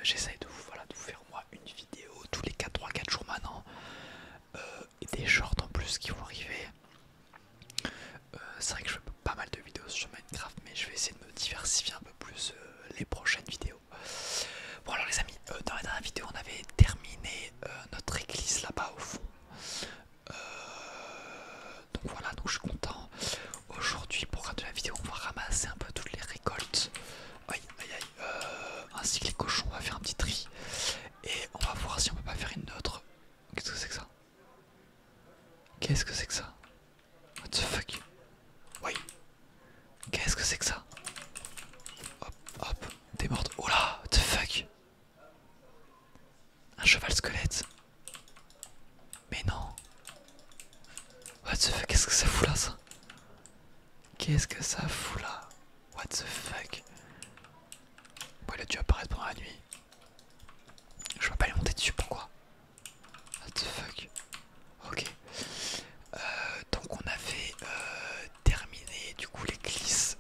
j'essaye de vous, voilà, de vous faire moi une vidéo tous les 3-4 jours maintenant. Et des shorts en plus qui vont arriver. C'est vrai que je fais pas mal de vidéos sur Minecraft, mais je vais essayer de me diversifier un peu plus les prochaines vidéos. Bon alors les amis, dans la dernière vidéo on avait terminé notre église là-bas au fond. Donc voilà, donc je suis content. Aujourd'hui pour regarder la vidéo on va ramasser un peu toutes les récoltes. Aïe aïe aïe, ainsi que les cochons, on va faire un petit tri. Et on va voir si on peut pas faire une autre. Qu'est-ce que c'est que ça? Qu'est-ce que c'est que ça? What the fuck? Oui. Qu'est-ce que c'est que ça? Hop, hop, t'es morte. Oh là, what the fuck? Un cheval squelette. Mais non. What the fuck, qu'est-ce que ça fout là ça? Qu'est-ce que ça fout là? What the fuck? Bon, il a dû apparaître pendant la nuit. Je peux pas lui monter dessus, pourquoi? What the fuck? Ok. Donc on avait terminé du coup l'église.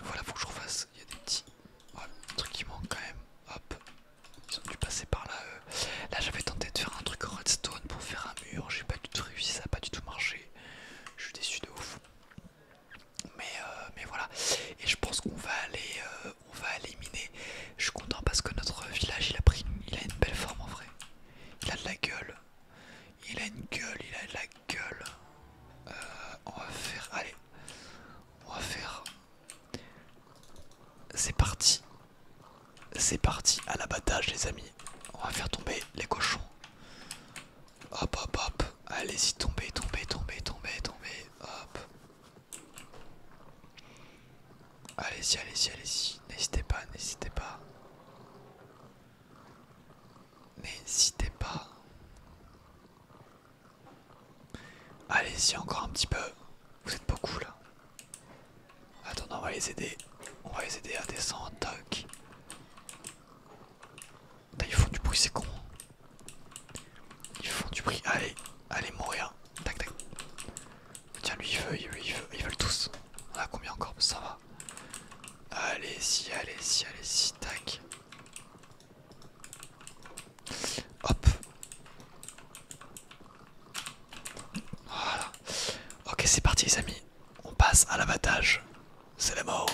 Voilà, faut que je refasse. Il y a des petits trucs qui manquent quand même. Hop. Ils ont dû passer par là. Là j'avais tenté de faire un truc en redstone pour faire un mur. J'ai pas du tout réussi, ça a pas du tout marché. Je suis déçu de ouf. Mais voilà. Et je pense qu'on va aller miner. Je suis content parce que notre village il a une belle forme en vrai. Il a de la gueule. Il a une gueule, il a de la gueule. On va faire. Allez. On va faire. C'est parti. C'est parti à l'abattage les amis. On va faire tomber les cochons. Hop hop hop. Allez-y, tombez, tombez, tombez, tombez, tombez. Hop. Allez-y, allez-y, allez-y. N'hésitez pas, n'hésitez pas. N'hésitez pas. Allez-y, encore un petit peu. Vous êtes beaucoup là. Attends, on va les aider. On va les aider à descendre. Tac. Ils font du bruit, c'est con. Ils font du bruit. Allez, allez mourir. Tac, tac. Tiens, lui, ils veulent tous. On a combien encore? Ça va. Allez-y, allez-y, allez-y. Tac. Hop. Voilà. Ok, c'est parti, les amis. On passe à l'abattage. C'est la mort.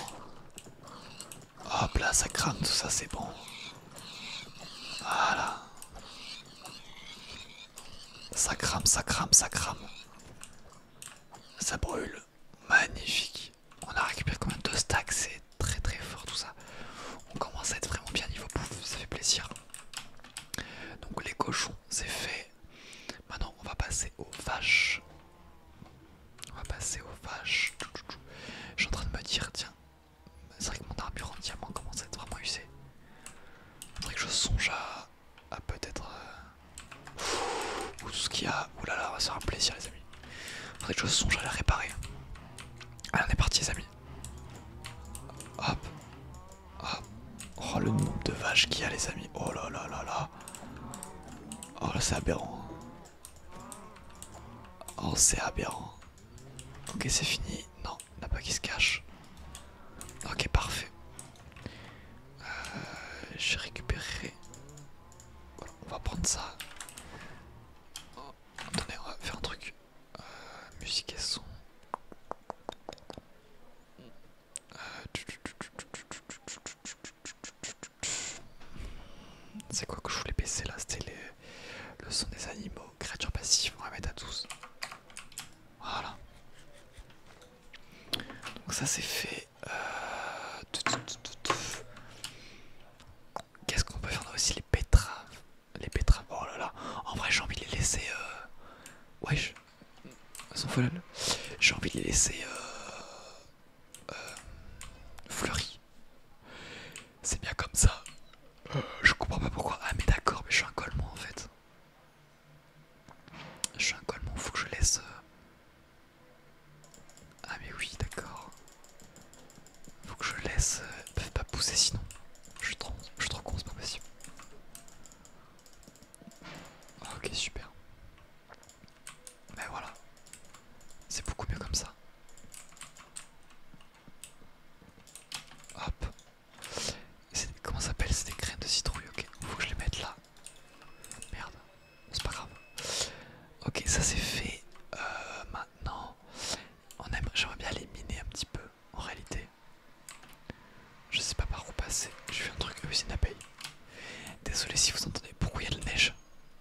Hop là, ça crame, tout ça, c'est bon. Voilà. Ça crame, ça crame, ça crame. Ça brûle. Magnifique. On a récupéré combien de stacks? C'est très très fort tout ça. On commence à être vraiment bien niveau bouffe, ça fait plaisir. Donc les cochons, c'est fait. Maintenant, on va passer aux vaches. On va passer aux vaches. Je suis en train de me dire, tiens, c'est vrai que mon armure en diamant commence à être vraiment usée. Faudrait que je songe à peut-être... tout ce qu'il y a... Oulala, ça va se faire un plaisir les amis. Faudrait que je songe à la réparer. Allez, on est parti les amis. Hop. Hop. Oh le nombre de vaches qu'il y a les amis. Oh là là là là. Oh là c'est aberrant. Oh c'est aberrant. Ok c'est fini. Non, il n'y en a pas qui se cache. Ok parfait. J'ai récupéré. Voilà, on va prendre ça. Oh, attendez, on va faire un truc. Musique et son. C'est quoi que je voulais baisser là? C'était le son des animaux, créatures passives, on va mettre à 12. Voilà. Donc ça c'est fait. Qu'est-ce qu'on peut faire? On a aussi les betteraves. Les betteraves, oh là là. En vrai j'ai envie de les laisser... Wesh. Elles sont folles. J'ai envie de les laisser... fleuries. C'est bien comme ça. Je comprends pas pourquoi. Ah mais d'accord, mais je suis un collement en fait. Je suis un collement, faut que je laisse... Ah mais oui, d'accord. Faut que je laisse... Ils peuvent pas pousser sinon. Je suis trop con, c'est pas possible. Ok, super. Mais voilà. C'est beaucoup mieux comme ça. Hop. Comment ça s'appelle usine d'abeilles. Désolé si vous entendez. Pourquoi il y a de la neige?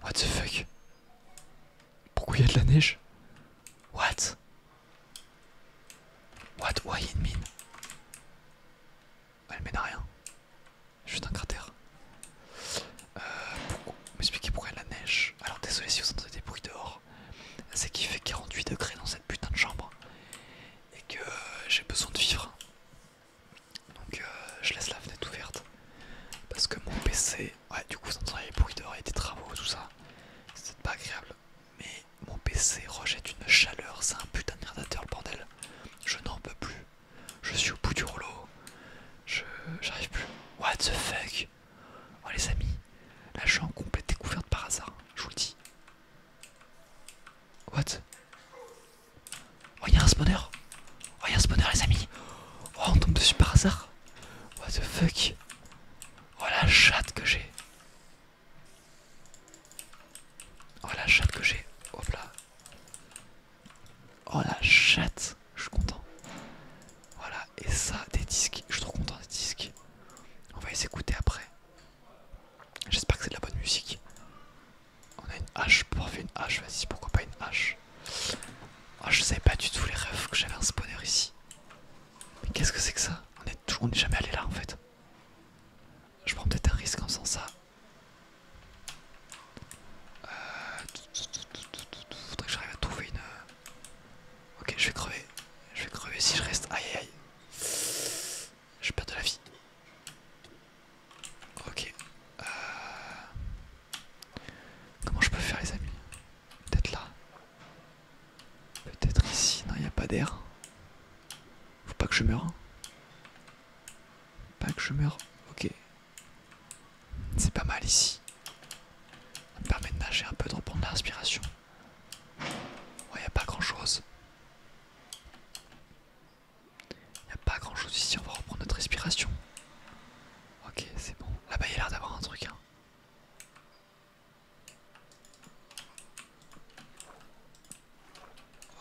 What the fuck? Pourquoi il y a de la neige? What? What? Why il y a une mine? Elle mène à rien. Juste un cratère. M'expliquez pourquoi il y a de la neige. Alors désolé si vous entendez des bruits dehors. C'est qu'il fait 48 degrés dans cette putain de chambre. Et que j'ai besoin de vivre. Donc je laisse la fenêtre ouverte. Parce que mon PC... Ouais, du coup vous entendez les bruits dehors et des travaux, tout ça. C'est pas agréable. Mais mon PC rejette une chaleur. C'est un putain de radiateur, le bordel. Je n'en peux plus. Je suis au bout du rouleau. J'arrive plus. What the fuck? Oh les amis, là je suis en complète découverte par hasard, je vous le dis. What? Oh y'a un spawner. Oh y'a un spawner les amis. Oh on tombe dessus par hasard. What the fuck? Oh la chatte que j'ai. Oh la chatte que j'ai. Hop là. Oh la chatte. Je suis content. Voilà, et ça, des disques. Je suis trop content des disques. On va les écouter après. J'espère que c'est de la bonne musique. On a une hache, pour faire une hache, vas-y, pourquoi pas une hache. Oh, je savais pas du tout les rêves que j'avais un spawner ici. Mais qu'est-ce que c'est que ça? On n'est jamais allé là en fait. Je prends peut-être un risque en faisant ça. Faudrait que j'arrive à trouver une... Ok, je vais crever. Je vais crever si je reste. Aïe aïe aïe. Je perds de la vie. Ok. Comment je peux faire les amis? Peut-être là. Peut-être ici. Non, il n'y a pas d'air. Faut pas que je meure. Pas que je meure. Ok. C'est pas mal ici. Ça me permet de nager un peu, de reprendre la respiration. Ouais, y a pas grand chose. Y a pas grand chose ici, on va reprendre notre respiration. Ok, c'est bon. Là-bas, il y a l'air d'avoir un truc. Hein.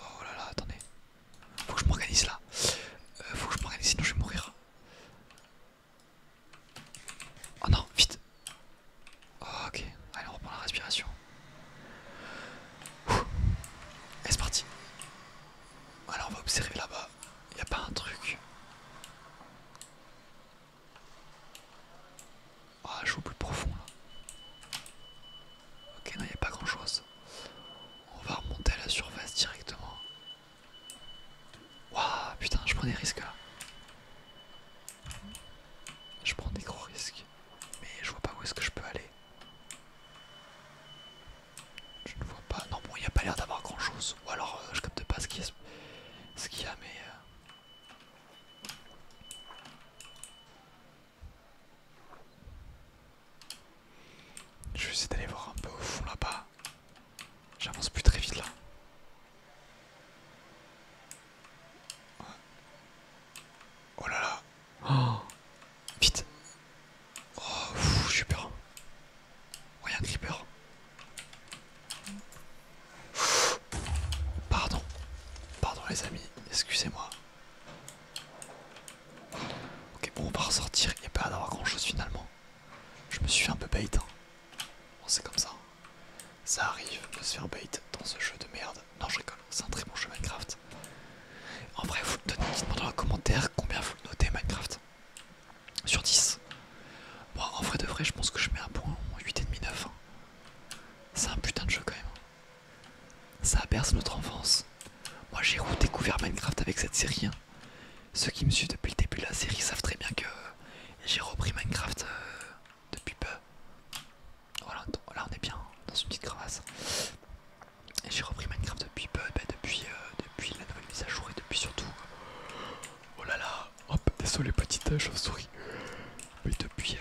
Oh là là, attendez. Faut que je m'organise là. Faut que je m'organise, sinon je vais mourir. Oh non, vite. Oh, ok, allez, on reprend la respiration. Ouh. Et c'est parti. Alors on va observer là-bas. Y a pas un truc. Oh, je suis au plus profond là. Ok, non, y a pas grand chose. On va remonter à la surface directement. Waouh, putain, je prends des risques là. Je prends des gros risques. Mais je vois pas où est-ce que je peux aller. Je ne vois pas. Non, bon, il n'y a pas l'air d'avoir grand chose. Ou alors je capte pas ce qu'il y a, mais. Je vais essayer d'aller voir un peu au fond là-bas. J'avance plus très vite là. Oh là là. Oh, vite. Oh, j'ai peur. Oh, y'a un creeper. Pardon. Pardon les amis, excusez-moi. Ok, bon, on va ressortir. Il n'y a pas d'avoir grand chose finalement. Je me suis fait un peu bait. Hein. Bon, c'est comme ça. Ça arrive de se faire bait dans ce jeu de merde. Non, je rigole, c'est un très bon jeu Minecraft. En vrai, vous dites-moi dans les commentaires combien vous le notez Minecraft. Sur 10. Bon, en vrai de vrai, je pense que je mets un point 8,5, 9. Hein. C'est un putain de jeu quand même. Ça a bercé notre enfance. Moi j'ai redécouvert Minecraft avec cette série. Hein. Ceux qui me suivent depuis le début de la série savent très bien que j'ai repris Minecraft depuis peu. Voilà, là on est bien dans une petite crevasse. Et j'ai repris Minecraft depuis peu, depuis la nouvelle mise à jour et depuis surtout... Oh là là, hop, désolé petite chauve-souris. Oui, depuis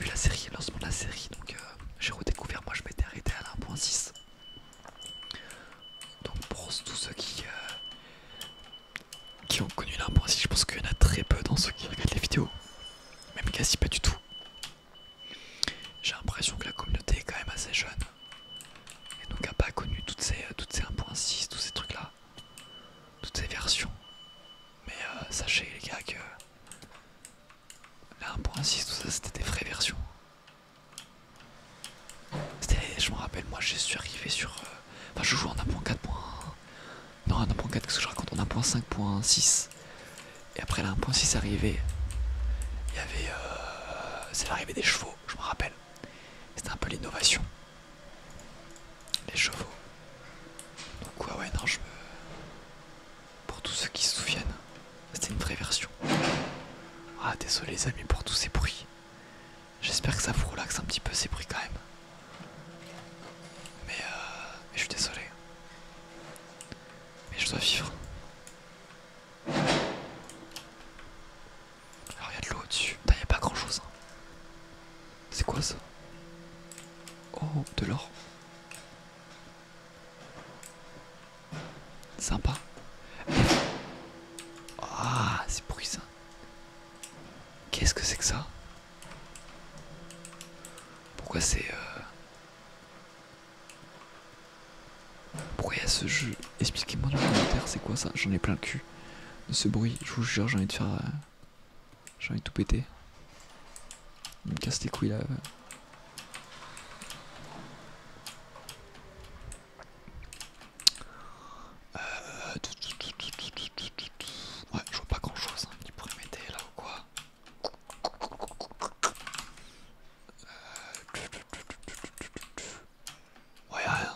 la série, le lancement de la série, donc j'ai redécouvert, moi je m'étais arrêté à la 1.6. Donc pour tous ceux qui ont connu la 1.6, je pense qu'il y en a très peu dans ceux qui regardent les vidéos. Même quasi pas du tout. J'ai l'impression que la communauté est quand même assez jeune. Et donc a pas connu toutes ces 1.6, tous ces trucs là. Toutes ces versions. Mais sachez les gars que la 1.6, tout ça c'était des vraies versions. je suis arrivé sur... Enfin, je joue en 1.4. Non, en 1.4, qu'est-ce que je raconte? En 1.5.6. Et après la 1.6 arrivée, il y avait... c'est l'arrivée des chevaux, je me rappelle. C'était un peu l'innovation. Les chevaux. Donc ouais, non, pour tous ceux qui se souviennent, c'était une vraie version. Ah, désolé les amis pour tous ces bruits. J'espère que ça vous relaxe un petit peu ces bruits quand même. Mais je suis désolé. Mais je dois vivre. Alors il y a de l'eau au-dessus. Il n'y a pas grand chose. Hein. C'est quoi ça? Oh, de l'or. Sympa. Ah, c'est pourri ça. Qu'est-ce que c'est que ça? Pourquoi c'est... Pourquoi il y a ce jeu? Expliquez-moi dans les commentaires, c'est quoi ça? J'en ai plein le cul de ce bruit. Je vous jure, j'ai envie de faire... J'ai envie de tout péter. Il me casse les couilles là. Ouais, je vois pas grand chose hein, qui pourrait m'aider là ou quoi. Ouais, rien.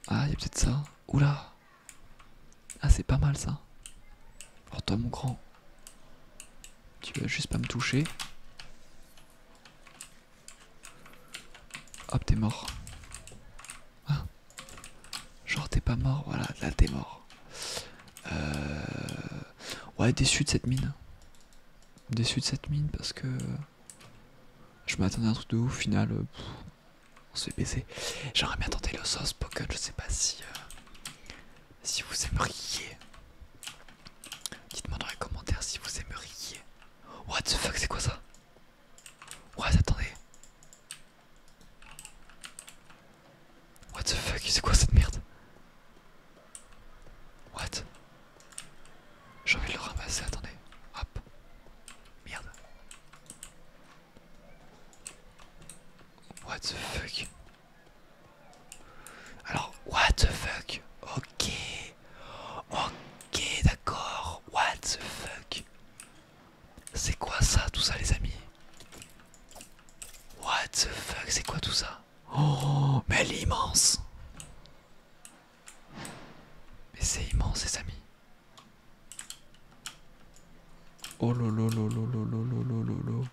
Ah, y'a peut-être ça. Oula. Ah, c'est pas mal ça. Alors toi, mon grand, tu vas juste pas me toucher. Hop, t'es mort. Ah. Genre, t'es pas mort. Voilà, là, t'es mort. Ouais, déçu de cette mine. Déçu de cette mine parce que je m'attendais à un truc de ouf. Au final, on se fait baiser. J'aimerais bien tenter le sauce Pokémon. Je sais pas si vous aimeriez. Dites-moi dans les commentaires si vous aimeriez. What the fuck, c'est quoi ça? What, attendez. What the fuck, c'est quoi cette merde? What? J'ai envie de le ramasser, attendez. Hop. Merde. What the fuck? Alors, what the fuck? Ok. Ok, d'accord. What the fuck? C'est quoi ça, tout ça, les amis? What the fuck, c'est quoi tout ça? Oh, mais elle est immense. Mais c'est immense, les amis. Oh lolo lolo lolo lolo lolo.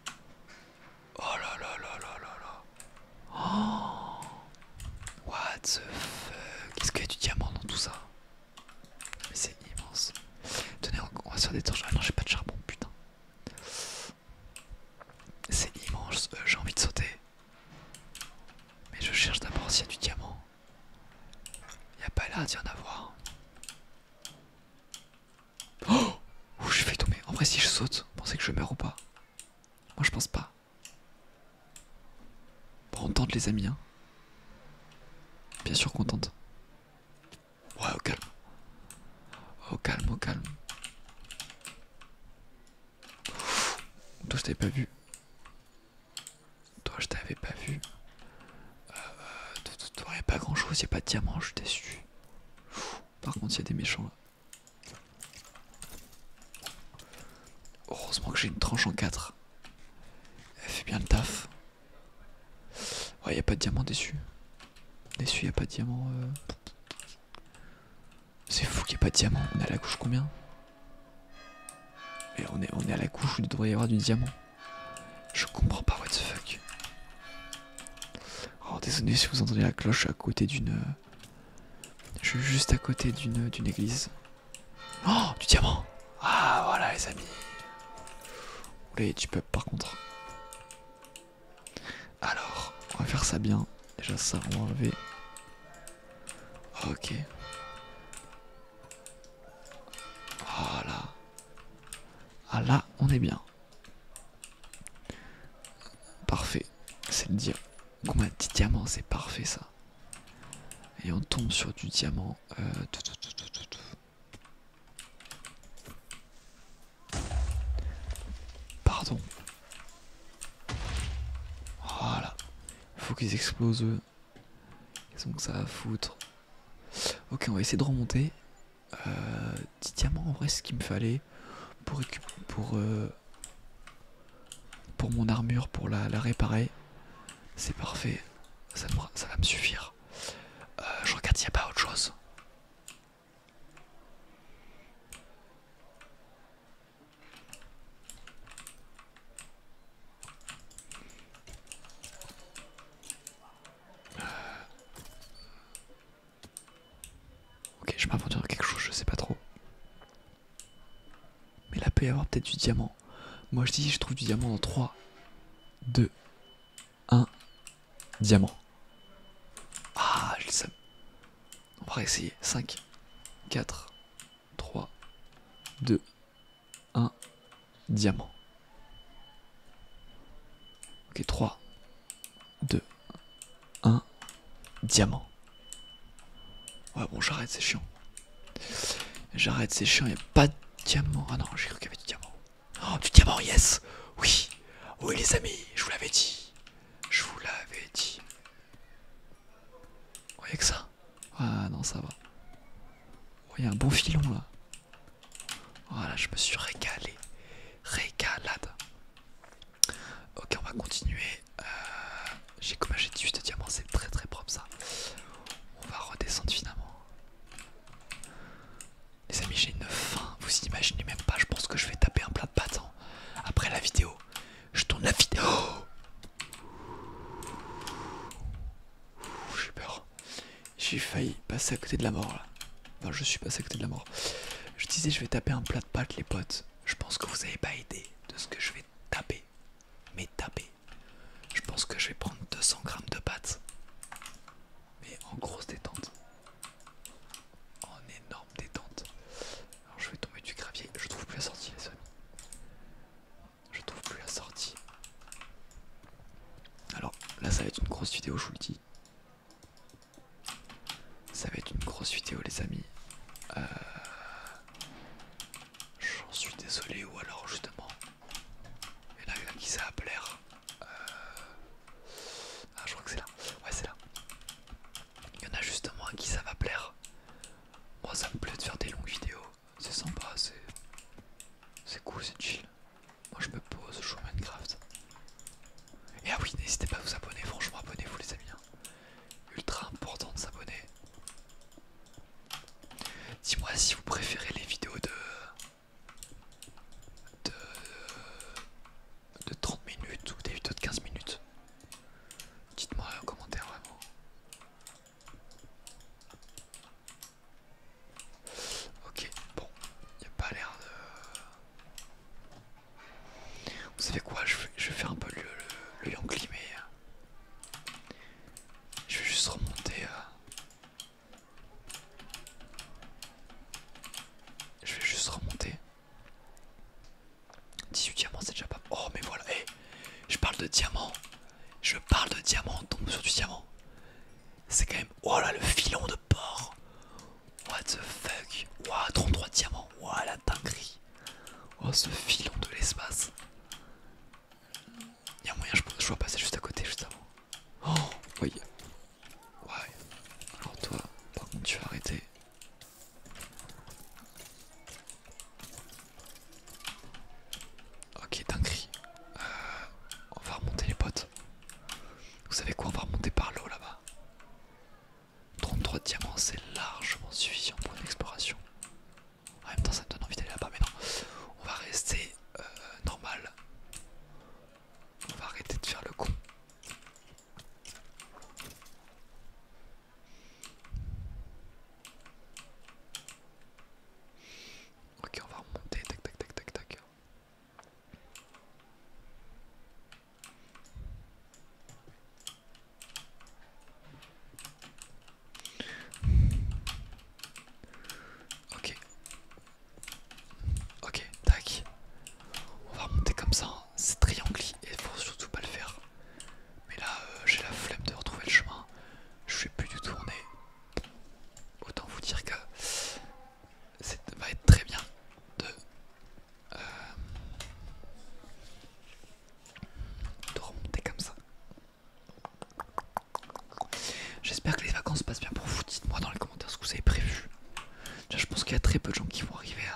Oh là là là là là là. Oh. What the fuck? Est-ce qu'il y a du diamant dans tout ça? Mais c'est immense. Tenez, on va se faire des torches. Ah non, j'ai pas de charbon, putain. C'est immense, j'ai envie de sauter. Mais je cherche d'abord s'il y a du diamant. Y a pas l'air d'y en avoir. Oh! Ouh, j'ai failli tomber. En vrai, si je saute, vous pensez que je meurs ou pas? Moi, je pense pas. Bon, on tente, les amis, hein. Bien sûr qu'on tente. Ouais, au calme. Au calme, au calme. Toi, je t'avais pas vu. Toi, je t'avais pas vu. Toi, y'a pas grand chose, y'a pas de diamant, je suis déçu. Par contre, y'a des méchants là. Heureusement que j'ai une tranche en 4. Elle fait bien le taf. Ouais, y'a pas de diamant, déçu. Déçu, y'a pas de diamant. C'est fou qu'il n'y ait pas de diamant. On est à la couche combien? Mais on est à la couche où il devrait y avoir du diamant. Je comprends pas, what the fuck. Oh, désolé si vous entendez la cloche, je suis à côté d'une... Je suis juste à côté d'une église. Oh, du diamant. Ah, voilà les amis. Oula, tu peux par contre. Alors, on va faire ça bien. Déjà ça, on va enlever. Ok. Voilà. Ah là, on est bien. Parfait. C'est le diamant. Combien de petits diamants, c'est parfait ça. Et on tombe sur du diamant. Pardon. Voilà. faut qu'ils explosent eux. Qu'est-ce que ça va foutre? Ok, on va essayer de remonter. 10 diamants en vrai, c'est ce qu'il me fallait pour pour mon armure, pour la réparer. C'est parfait, ça va me suffire. Je regarde s'il n'y a pas autre chose. Ok, je m'aventure dans quelque chose, je sais pas trop. Mais là, peut y avoir peut-être du diamant. Moi, je dis, je trouve du diamant dans 3, 2, 1. Diamant. Ah, j'ai le seum. On va essayer. 5, 4, 3, 2, 1. Diamant. Ok, 3, 2, 1. Diamant. Ouais, bon, j'arrête, c'est chiant. J'arrête, c'est chiant, y a pas de diamant. Ah non, j'ai cru qu'il y avait du diamant. Oh, du diamant, yes. Oui. Oui, les amis, je vous l'avais dit. Je vous l'avais dit. Vous voyez que ça? Ah non, ça va. Il y a un bon filon là. Voilà, je me suis régalé. Régalade. Ok, on va continuer. J'ai comme j'ai 18 diamants, c'est très très propre ça. On va redescendre finalement. Les amis, j'ai une faim. Vous imaginez même pas, je pense que je vais taper un plat de pâtes après la vidéo. Je tourne la vidéo. J'ai peur. J'ai failli passer à côté de la mort là. Enfin, je suis passé à côté de la mort. Je disais, je vais taper un plat de pâtes, les potes. Je pense que vous n'avez pas idée de ce que je vais taper. Mais taper. Je pense que je vais prendre 200 grammes de pâtes. Mais en grosse détente. En énorme détente. Alors je vais tomber du gravier. Je trouve plus la sortie, les amis. Je trouve plus la sortie. Alors là, ça va être une grosse vidéo, je vous le dis. Ça va être une grosse vidéo, les amis. J'en suis désolé, ou alors justement, il y en a qui ça va plaire. Ah, je crois que c'est là. Ouais, c'est là. Il y en a justement à qui ça va plaire. Moi, ça me plaît de faire des longues vidéos. C'est sympa, c'est cool, c'est chill. Moi, je me pose, je joue à Minecraft. Et ah oui, n'hésitez pas à vous abonner. Franchement, abonnez-vous, les amis. Ultra important de s'abonner. Dis-moi si vous préférez les vidéos de 30 minutes ou des vidéos de 15 minutes. Dites-moi en commentaire vraiment. Ok, bon, il n'y a pas l'air de... Vous savez quoi, je vais faire un peu le Yankee, mais je vais juste remonter. Je vais juste remonter. 18 diamants, c'est déjà pas... Oh, mais voilà, hey, je parle de diamant. Je parle de diamant, on tombe sur du diamant. C'est quand même... Oh là, le filon de porc. What the fuck. Wow, 33 diamants. Wow, la dinguerie. Oh, ce filon de l'espace. Y'a moyen, je dois passer juste à côté, juste avant. Oh, oui. Ouais. Alors toi, par contre, tu vas arrêter. Ok, dinguerie. On va remonter les potes. Vous savez quoi, on va remonter par l'eau là-bas. 33 diamants, c'est largement suffisant pour une exploration. En même temps, ça me donne envie d'aller là-bas, mais non. On va rester normal. On va arrêter de faire le con. très peu de gens qui vont arriver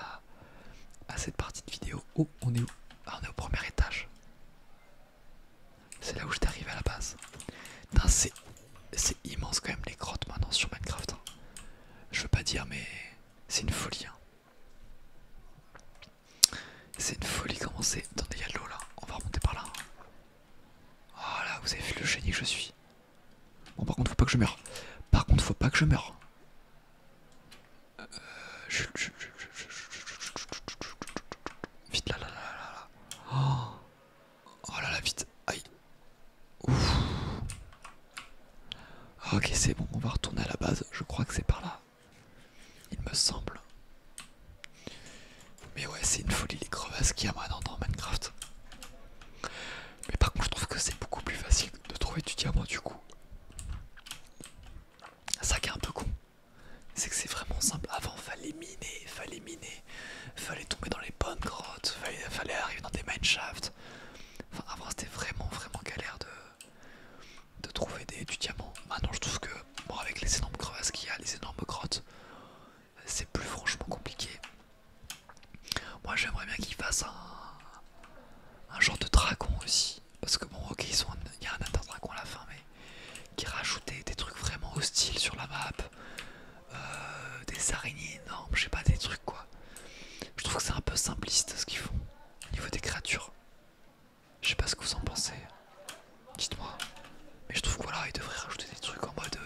à cette partie de vidéo. Oh, on est où? Ah, on est au premier étage. C'est là où j'étais arrivé à la base. C'est immense quand même les grottes maintenant sur Minecraft. Hein. Je veux pas dire, mais c'est une folie. Hein. C'est une folie comment c'est. Attendez, il y a de l'eau là. On va remonter par là. Oh là, vous avez vu le génie que je suis. Bon, par contre, faut pas que je meure. Par contre, faut pas que je meure. Vite là, là, là, là, là. Oh là là, vite. Aïe. Ouf. Ok, c'est bon, on va retourner à la base. Je crois que c'est par là. Il me semble. Mais ouais, c'est une folie les crevasses qu'il y a maintenant dans Minecraft. Mais par contre, je trouve que c'est beaucoup plus facile de trouver du diamant du coup. Ça qui est un peu con, c'est que c'est vraiment simple. Avant, fallait miner, fallait tomber dans les bonnes grottes, fallait arriver dans des mineshafts. Enfin, avant, c'était vraiment galère de trouver du diamant. Maintenant, je trouve que, bon, avec les énormes crevasses qu'il y a, les énormes grottes, c'est plus franchement compliqué. Moi, j'aimerais bien qu'ils fassent un genre de dragon aussi. Parce que bon, ok, il y a un Nether dragon à la fin, mais qui rajoutait des trucs vraiment hostiles sur la map. Des araignées énormes, je sais pas, des trucs quoi. Je trouve que c'est un peu simpliste ce qu'ils font au niveau des créatures. Je sais pas ce que vous en pensez. Dites-moi. Mais je trouve que voilà, ils devraient rajouter des trucs en mode.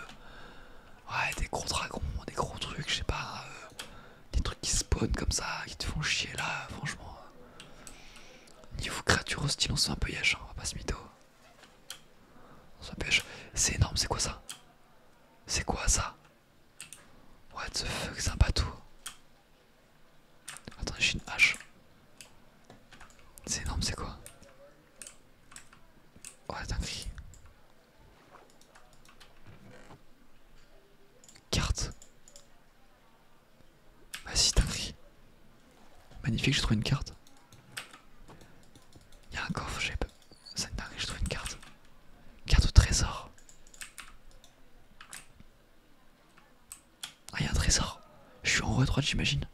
Ouais, des gros dragons, des gros trucs, je sais pas. Des trucs qui spawnent comme ça, qui te font chier là, franchement. Niveau créature hostile, on se fait un peu yèche, hein, on va pas se mytho. On se fait un peu yèche. C'est énorme, c'est quoi ça? C'est quoi ça? What the fuck, c'est un bateau. Attendez, j'ai une hache. C'est énorme, c'est quoi? Ouais, dinguerie. Carte. Vas-y, dinguerie. Magnifique, j'ai trouvé une carte. Il y a un coffre, j'ai pas. C'est une dinguerie, j'ai trouvé une carte. Carte au trésor. Ah, il y a un trésor. Je suis en haut à droite, j'imagine.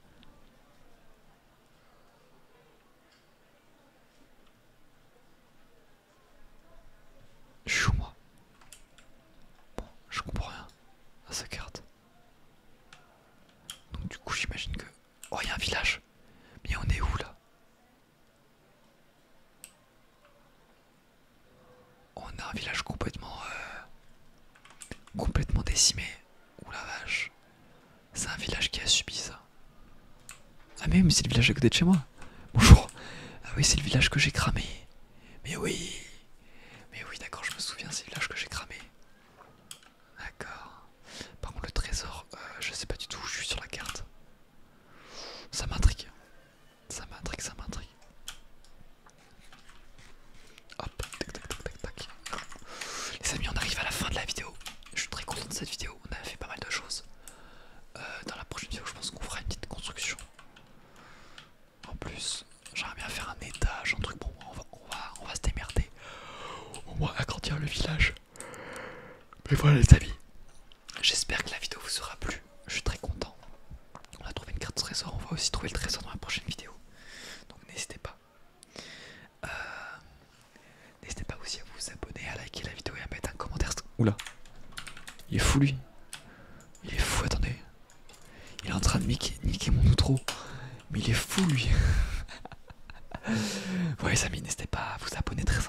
Je suis où, moi? Bon, je comprends rien à sa carte. Donc, du coup, j'imagine que. Oh, il y a un village. Mais on est où là? On a un village complètement décimé. Ouh la vache. C'est un village qui a subi ça. Ah mais c'est le village à côté de chez moi. Bonjour. Ah oui, c'est le village que j'ai cramé. Mais oui. Mais oui, d'accord, je me souviens, c'est le village que j'ai cramé. D'accord. Par contre, le trésor, je sais pas du tout où je suis sur la carte. Ça m'intrigue. Ça m'intrigue, ça m'intrigue. Hop, tac, tac, tac, tac, tac. Les amis, on arrive à la fin de la vidéo. Je suis très content de cette vidéo. On a fait pas mal de choses. Dans la prochaine vidéo, je pense qu'on fera une petite construction. En plus, j'aimerais bien faire un étage, un truc. Bon, on va se démerder. Au moins agrandir le village. Mais voilà les amis. J'espère que la vidéo vous aura plu. Je suis très content. On a trouvé une carte trésor. On va aussi trouver le trésor dans la prochaine vidéo. Donc n'hésitez pas. N'hésitez pas aussi à vous abonner, à liker la vidéo et à mettre un commentaire. Oula. Il est fou lui. Il est fou, attendez. Il est en train de niquer mon outro. Mais il est fou lui. Ouais les amis, n'hésitez pas à vous abonner, très